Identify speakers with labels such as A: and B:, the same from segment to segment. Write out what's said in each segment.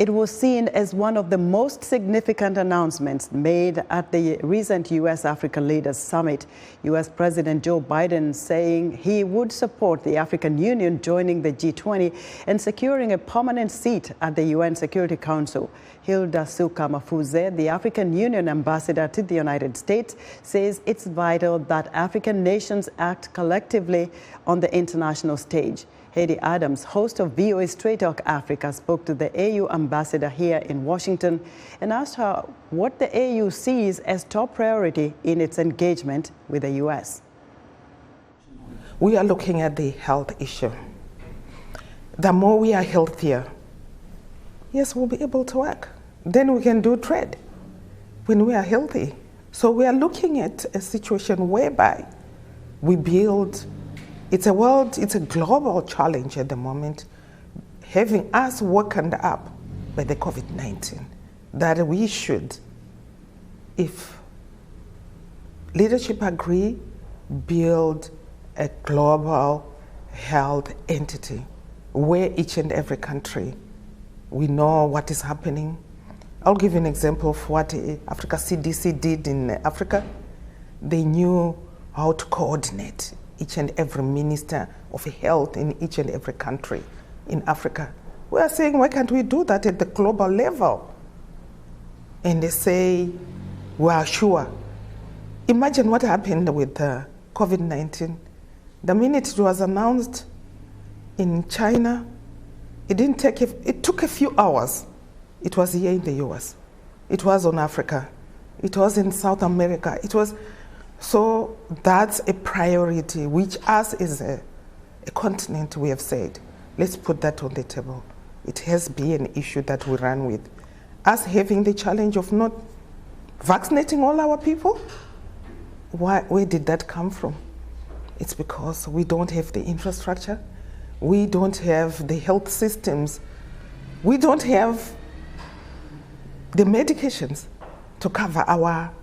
A: It was seen as one of the most significant announcements made at the recent U.S. Africa Leaders Summit. U.S. President Joe Biden saying he would support the African Union joining the G20 and securing a permanent seat at the UN Security Council. Hilda Suka-Mafudze, the African Union ambassador to the United States, says it's vital that African nations act collectively on the international stage. Haydé Adams, host of VOA Straight Talk Africa, spoke to the AU ambassador here in Washington and asked her what the AU sees as top priority in its engagement with the U.S.
B: We are looking at the health issue. The more we are healthier, yes, we'll be able to work. Then we can do trade when we are healthy. So we are looking at a situation whereby we build. It's a global challenge at the moment, having us woken up by the COVID-19, that we should, if leadership agree, build a global health entity where each and every country, we know what is happening. I'll give you an example of what Africa CDC did in Africa. They knew how to coordinate each and every minister of health in each and every country in Africa. We are saying, why can't we do that at the global level? And they say, we are sure. Imagine what happened with COVID-19. The minute it was announced in China, it took a few hours. It was here in the US. It was on Africa. It was in South America. So that's a priority, which us as a continent, we have said, let's put that on the table. It has been an issue that we run with. Us having the challenge of not vaccinating all our people, where did that come from? It's because we don't have the infrastructure, we don't have the health systems, we don't have the medications to cover our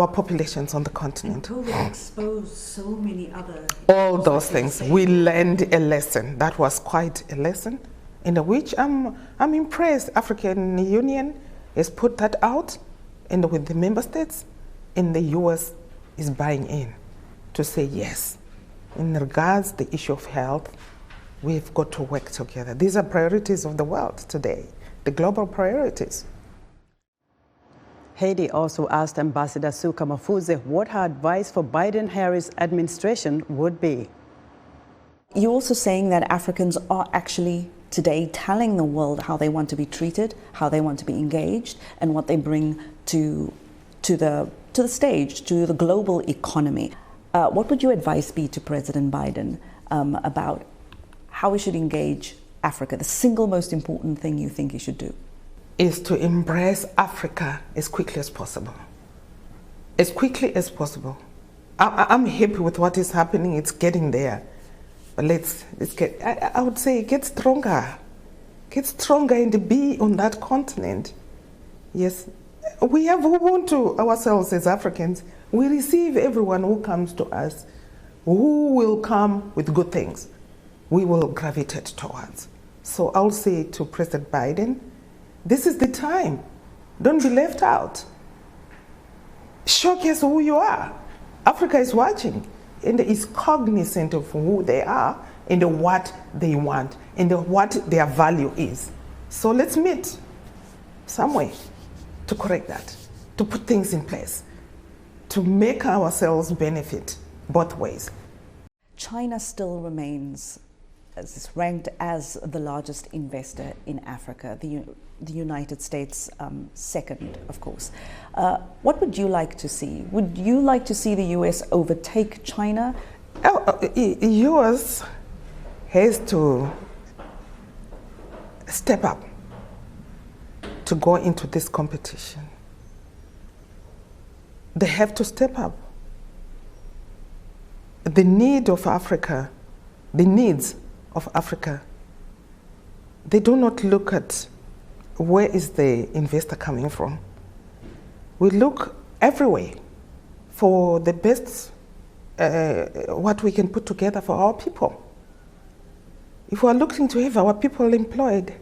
B: populations on the continent.
C: And COVID exposed so many other...
B: All those things. We learned a lesson. That was quite a lesson, in which I'm impressed. African Union has put that out, and with the member states, and the US is buying in to say yes. In regards to the issue of health, we've got to work together. These are priorities of the world today, the global priorities.
A: Haydé also asked Ambassador Suka-Mafudze what her advice for Biden-Harris administration would be.
C: You're also saying that Africans are actually today telling the world how they want to be treated, how they want to be engaged, and what they bring to the stage, to the global economy. What would your advice be to President Biden about how we should engage Africa, the single most important thing you think he should do?
B: Is to embrace Africa as quickly as possible. As quickly as possible. I'm happy with what is happening, it's getting there. But let's get, I would say, get stronger. Get stronger and be on that continent. Yes, we have Ubuntu ourselves as Africans. We receive everyone who comes to us, who will come with good things. We will gravitate towards. So I'll say to President Biden, this is the time. Don't be left out. Showcase who you are. Africa is watching and is cognizant of who they are and what they want and what their value is. So let's meet some way to correct that, to put things in place, to make ourselves benefit both ways.
C: China still remains ranked as the largest investor in Africa, the United States second, of course. What would you like to see? Would you like to see the US overtake China?
B: US has to step up to go into this competition. They have to step up. The need of Africa, the needs of Africa, they do not look at where is the investor coming from. We look everywhere for the best, what we can put together for our people. If we are looking to have our people employed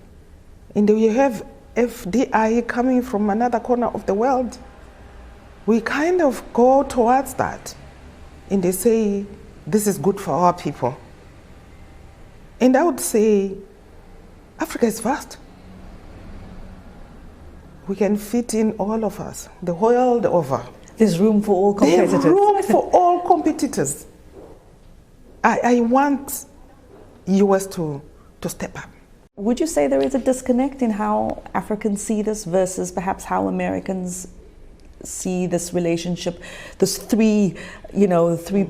B: and you have FDI coming from another corner of the world, we kind of go towards that. And they say, this is good for our people. And I would say, Africa is vast. We can fit in all of us, the world over.
C: There's room for all competitors.
B: There's room for all competitors. I want US to step up.
C: Would you say there is a disconnect in how Africans see this versus perhaps how Americans see this relationship? There's three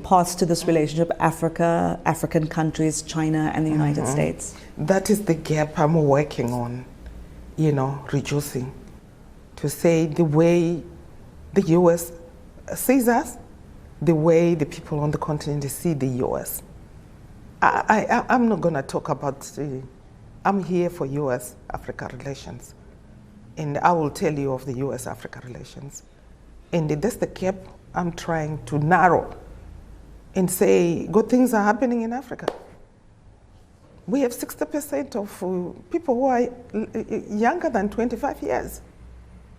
C: parts to this relationship: Africa, African countries, China, and the United States.
B: That is the gap I'm working on, reducing. To say the way the US sees us, the way the people on the continent see the US. I'm not going to talk about, I'm here for US Africa relations. And I will tell you of the US Africa relations. And that's the gap I'm trying to narrow and say good things are happening in Africa. We have 60% of people who are younger than 25 years.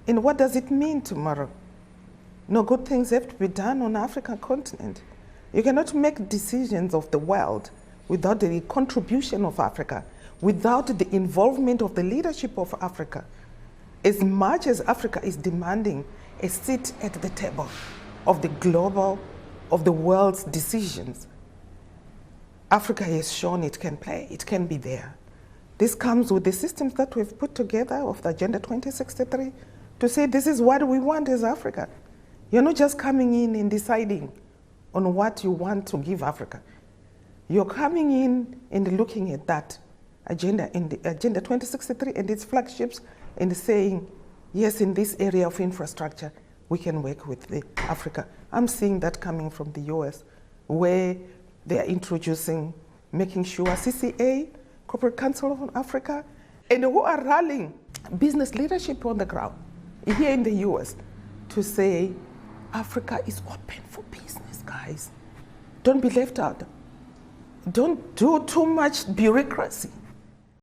B: And what does it mean tomorrow? No, good things have to be done on the African continent. You cannot make decisions of the world without the contribution of Africa, without the involvement of the leadership of Africa. As much as Africa is demanding a seat at the table of the world's decisions, Africa has shown it can play, it can be there. This comes with the systems that we've put together of the Agenda 2063 to say this is what we want as Africa. You're not just coming in and deciding on what you want to give Africa. You're coming in and looking at that agenda, in the Agenda 2063 and its flagships, and saying, yes, in this area of infrastructure, we can work with Africa. I'm seeing that coming from the US, where they are introducing, making sure CCA, Corporate Council of Africa, and who are rallying business leadership on the ground here in the US to say, Africa is open for business, guys. Don't be left out. Don't do too much bureaucracy.